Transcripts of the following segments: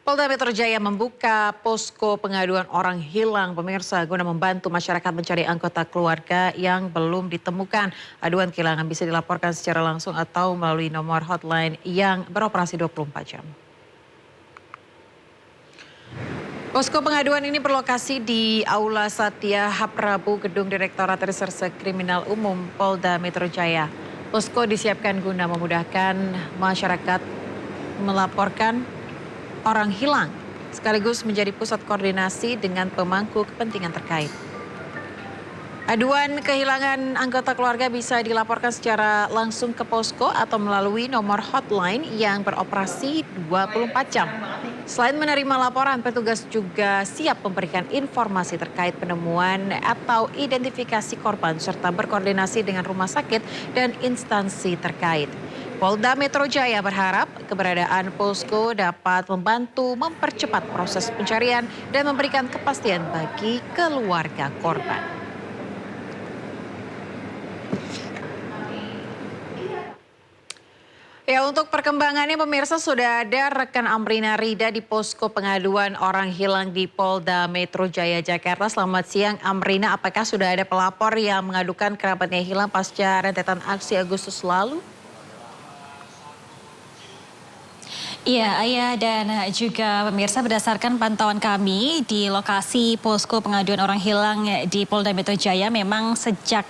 Polda Metro Jaya membuka posko pengaduan orang hilang pemirsa guna membantu masyarakat mencari anggota keluarga yang belum ditemukan. Aduan kehilangan bisa dilaporkan secara langsung atau melalui nomor hotline yang beroperasi 24 jam. Posko pengaduan ini berlokasi di Aula Satya Haprabu, Gedung Direktorat Reserse Kriminal Umum Polda Metro Jaya. Posko disiapkan guna memudahkan masyarakat melaporkan orang hilang, sekaligus menjadi pusat koordinasi dengan pemangku kepentingan terkait. Aduan kehilangan anggota keluarga bisa dilaporkan secara langsung ke posko atau melalui nomor hotline yang beroperasi 24 jam. Selain menerima laporan, petugas juga siap memberikan informasi terkait penemuan atau identifikasi korban serta berkoordinasi dengan rumah sakit dan instansi terkait. Polda Metro Jaya berharap keberadaan posko dapat membantu mempercepat proses pencarian dan memberikan kepastian bagi keluarga korban. Ya, untuk perkembangannya pemirsa sudah ada rekan Amrina Rida di posko pengaduan orang hilang di Polda Metro Jaya Jakarta. Selamat siang Amrina, apakah sudah ada pelapor yang mengadukan kerabatnya hilang pasca rentetan aksi Agustus lalu? Iya, Ayah dan juga pemirsa, berdasarkan pantauan kami di lokasi posko pengaduan orang hilang di Polda Metro Jaya, memang sejak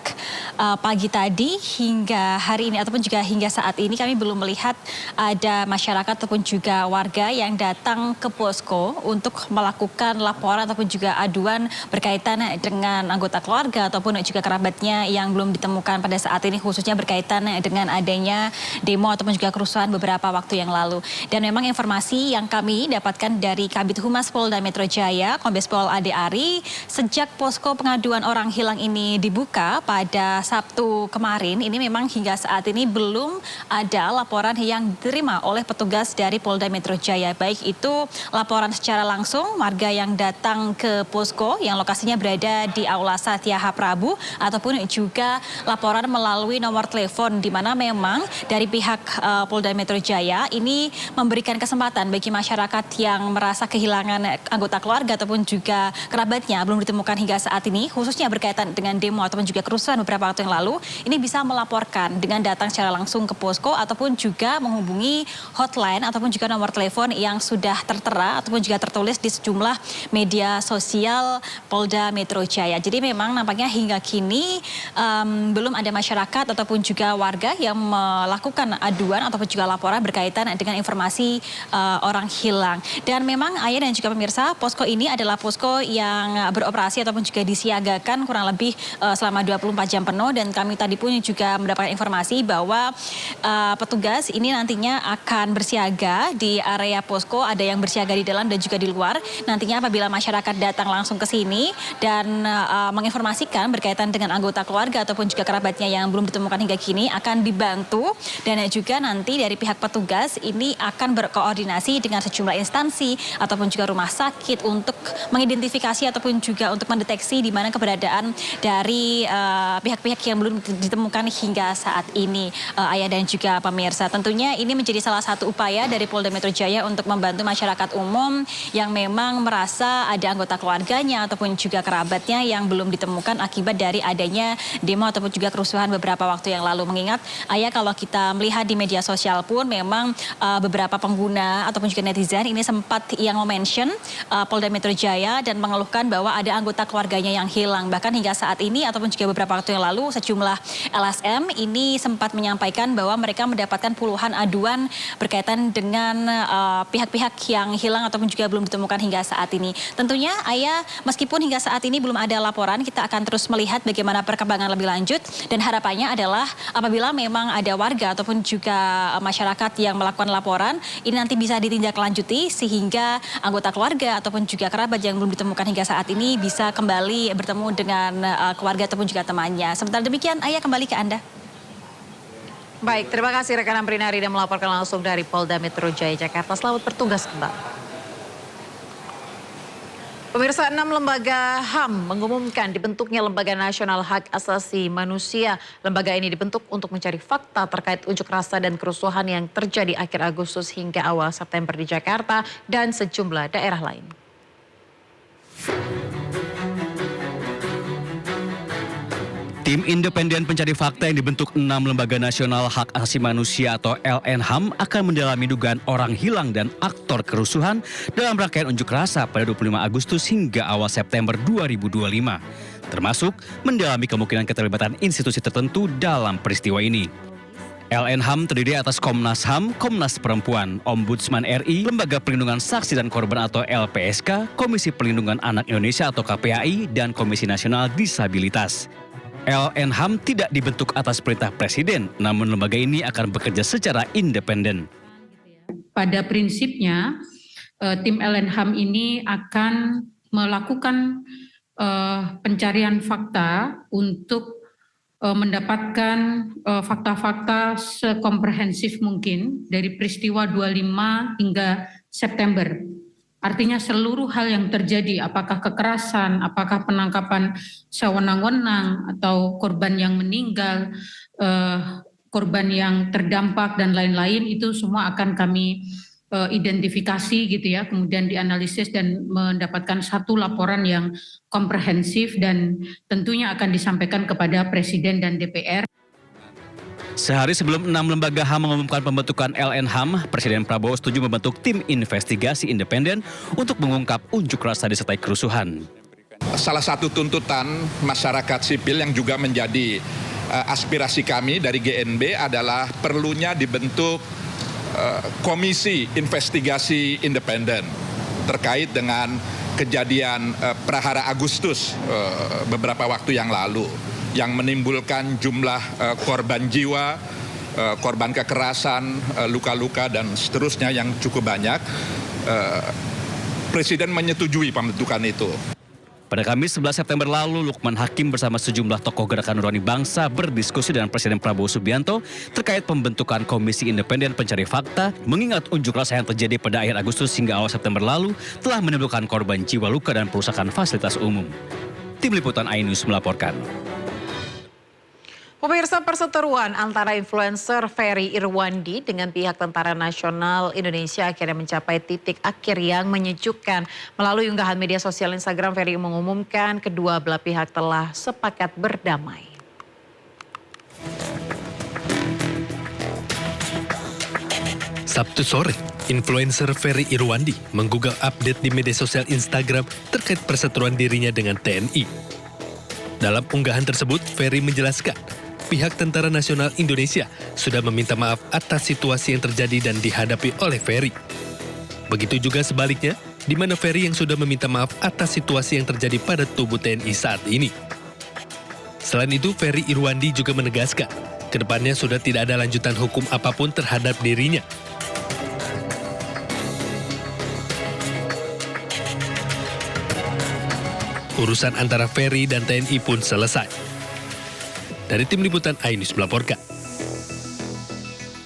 pagi tadi hingga hari ini ataupun juga hingga saat ini kami belum melihat ada masyarakat ataupun juga warga yang datang ke posko untuk melakukan laporan ataupun juga aduan berkaitan dengan anggota keluarga ataupun juga kerabatnya yang belum ditemukan pada saat ini, khususnya berkaitan dengan adanya demo ataupun juga kerusuhan beberapa waktu yang lalu. Dan memang informasi yang kami dapatkan dari Kabid Humas Polda Metro Jaya, Kombes Pol Ade Ari, sejak posko pengaduan orang hilang ini dibuka pada Sabtu kemarin, ini memang hingga saat ini belum ada laporan yang diterima oleh petugas dari Polda Metro Jaya. Baik itu laporan secara langsung warga yang datang ke posko yang lokasinya berada di Aula Satya Haprabu, ataupun juga laporan melalui nomor telepon di mana memang dari pihak Polda Metro Jaya ini memberikan kesempatan bagi masyarakat yang merasa kehilangan anggota keluarga ataupun juga kerabatnya belum ditemukan hingga saat ini, khususnya berkaitan dengan demo ataupun juga kerusuhan beberapa waktu yang lalu, ini bisa melaporkan dengan datang secara langsung ke posko ataupun juga menghubungi hotline ataupun juga nomor telepon yang sudah tertera ataupun juga tertulis di sejumlah media sosial Polda Metro Jaya. Jadi memang nampaknya hingga kini belum ada masyarakat ataupun juga warga yang melakukan aduan ataupun juga laporan berkaitan dengan informasi orang hilang. Dan memang Ayah dan juga pemirsa, posko ini adalah posko yang beroperasi ataupun juga disiagakan kurang lebih selama 24 jam penuh, dan kami tadi pun juga mendapatkan informasi bahwa petugas ini nantinya akan bersiaga di area posko, ada yang bersiaga di dalam dan juga di luar. Nantinya apabila masyarakat datang langsung ke sini dan menginformasikan berkaitan dengan anggota keluarga ataupun juga kerabatnya yang belum ditemukan hingga kini, akan dibantu, dan juga nanti dari pihak petugas ini akan berkoordinasi dengan sejumlah instansi ataupun juga rumah sakit untuk mengidentifikasi ataupun juga untuk mendeteksi di mana keberadaan dari pihak-pihak yang belum ditemukan hingga saat ini, Ayah dan juga pemirsa. Tentunya ini menjadi salah satu upaya dari Polda Metro Jaya untuk membantu masyarakat umum yang memang merasa ada anggota keluarganya ataupun juga kerabatnya yang belum ditemukan akibat dari adanya demo ataupun juga kerusuhan beberapa waktu yang lalu. Mengingat Ayah, kalau kita melihat di media sosial pun memang beberapa pengguna ataupun juga netizen ini sempat yang mention Polda Metro Jaya dan mengeluhkan bahwa ada anggota keluarganya yang hilang. Bahkan hingga saat ini ataupun juga beberapa waktu yang lalu sejumlah LSM ini sempat menyampaikan bahwa mereka mendapatkan puluhan aduan berkaitan dengan pihak-pihak yang hilang ataupun juga belum ditemukan hingga saat ini. Tentunya Ayah, meskipun hingga saat ini belum ada laporan, kita akan terus melihat bagaimana perkembangan lebih lanjut, dan harapannya adalah apabila memang ada warga ataupun juga masyarakat yang melakukan laporan, ini nanti bisa ditindaklanjuti sehingga anggota keluarga ataupun juga kerabat yang belum ditemukan hingga saat ini bisa kembali bertemu dengan keluarga ataupun juga temannya. Sementara demikian, Ayah, kembali ke Anda. Baik, terima kasih rekan Amrina Rida melaporkan langsung dari Polda Metro Jaya Jakarta. Selamat bertugas kembali. Pemirsa, 6 lembaga HAM mengumumkan dibentuknya Lembaga Nasional Hak Asasi Manusia. Lembaga ini dibentuk untuk mencari fakta terkait unjuk rasa dan kerusuhan yang terjadi akhir Agustus hingga awal September di Jakarta dan sejumlah daerah lain. Tim independen pencari fakta yang dibentuk 6 Lembaga Nasional Hak Asasi Manusia atau LNHAM akan mendalami dugaan orang hilang dan aktor kerusuhan dalam rangkaian unjuk rasa pada 25 Agustus hingga awal September 2025. Termasuk mendalami kemungkinan keterlibatan institusi tertentu dalam peristiwa ini. LNHAM terdiri atas Komnas HAM, Komnas Perempuan, Ombudsman RI, Lembaga Perlindungan Saksi dan Korban atau LPSK, Komisi Perlindungan Anak Indonesia atau KPAI, dan Komisi Nasional Disabilitas. LNHAM tidak dibentuk atas perintah Presiden, namun lembaga ini akan bekerja secara independen. Pada prinsipnya, tim LNHAM ini akan melakukan pencarian fakta untuk mendapatkan fakta-fakta sekomprehensif mungkin dari peristiwa 25 hingga September. Artinya seluruh hal yang terjadi, apakah kekerasan, apakah penangkapan sewenang-wenang, atau korban yang meninggal, korban yang terdampak, dan lain-lain, itu semua akan kami identifikasi gitu ya, kemudian dianalisis dan mendapatkan satu laporan yang komprehensif dan tentunya akan disampaikan kepada Presiden dan DPR. Sehari sebelum 6 lembaga HAM mengumumkan pembentukan LNHAM, Presiden Prabowo setuju membentuk tim investigasi independen untuk mengungkap unjuk rasa disertai kerusuhan. Salah satu tuntutan masyarakat sipil yang juga menjadi aspirasi kami dari GNB adalah perlunya dibentuk komisi investigasi independen terkait dengan kejadian Prahara Agustus beberapa waktu yang lalu, yang menimbulkan jumlah korban jiwa, korban kekerasan, luka-luka, dan seterusnya yang cukup banyak. Presiden menyetujui pembentukan itu. Pada Kamis 11 September lalu, Lukman Hakim bersama sejumlah tokoh Gerakan Nurani Bangsa berdiskusi dengan Presiden Prabowo Subianto terkait pembentukan Komisi Independen Pencari Fakta, mengingat unjuk rasa yang terjadi pada akhir Agustus hingga awal September lalu telah menimbulkan korban jiwa, luka, dan perusakan fasilitas umum. Tim Liputan iNews melaporkan. Pemirsa, perseteruan antara influencer Ferry Irwandi dengan pihak Tentara Nasional Indonesia akhirnya mencapai titik akhir yang menyejukkan. Melalui unggahan media sosial Instagram, Ferry mengumumkan kedua belah pihak telah sepakat berdamai. Sabtu sore, influencer Ferry Irwandi menggugah update di media sosial Instagram terkait perseteruan dirinya dengan TNI. Dalam unggahan tersebut, Ferry menjelaskan pihak Tentara Nasional Indonesia sudah meminta maaf atas situasi yang terjadi dan dihadapi oleh Ferry. Begitu juga sebaliknya, di mana Ferry yang sudah meminta maaf atas situasi yang terjadi pada tubuh TNI saat ini. Selain itu, Ferry Irwandi juga menegaskan, kedepannya sudah tidak ada lanjutan hukum apapun terhadap dirinya. Urusan antara Ferry dan TNI pun selesai. Dari Tim Liputan iNews melaporkan.